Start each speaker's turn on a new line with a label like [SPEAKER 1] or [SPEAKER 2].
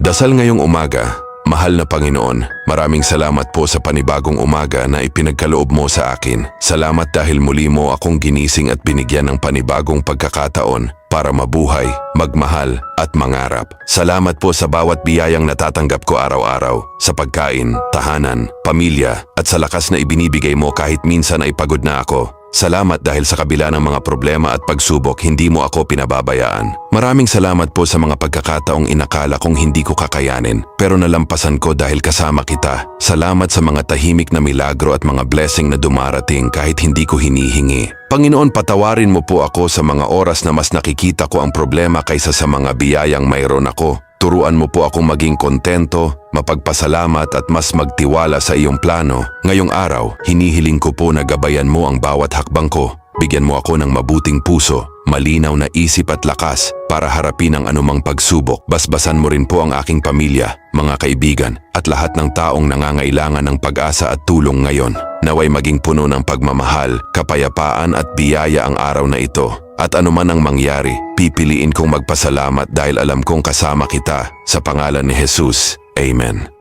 [SPEAKER 1] Dasal ngayong umaga. Mahal na Panginoon, maraming salamat po sa panibagong umaga na ipinagkaloob mo sa akin. Salamat dahil muli mo akong ginising at binigyan ng panibagong pagkakataon para mabuhay, magmahal at mangarap. Salamat po sa bawat biyayang natatanggap ko araw-araw, sa pagkain, tahanan, pamilya at sa lakas na ibinibigay mo kahit minsan ay pagod na ako. Salamat dahil sa kabila ng mga problema at pagsubok, hindi mo ako pinababayaan. Maraming salamat po sa mga pagkakataong inakala kong hindi ko kakayanin, pero nalampasan ko dahil kasama kita. Salamat sa mga tahimik na milagro at mga blessing na dumarating kahit hindi ko hinihingi. Panginoon, patawarin mo po ako sa mga oras na mas nakikita ko ang problema kaysa sa mga biyayang mayroon ako. Turuan mo po akong maging kontento, mapagpasalamat at mas magtiwala sa iyong plano. Ngayong araw, hinihiling ko po na gabayan mo ang bawat hakbang ko. Bigyan mo ako ng mabuting puso, malinaw na isip at lakas para harapin ang anumang pagsubok. Basbasan mo rin po ang aking pamilya, mga kaibigan at lahat ng taong nangangailangan ng pag-asa at tulong ngayon. Naway maging puno ng pagmamahal, kapayapaan at biyaya ang araw na ito. At anuman ang mangyari, pipiliin kong magpasalamat dahil alam kong kasama kita. Sa pangalan ni Jesus, Amen.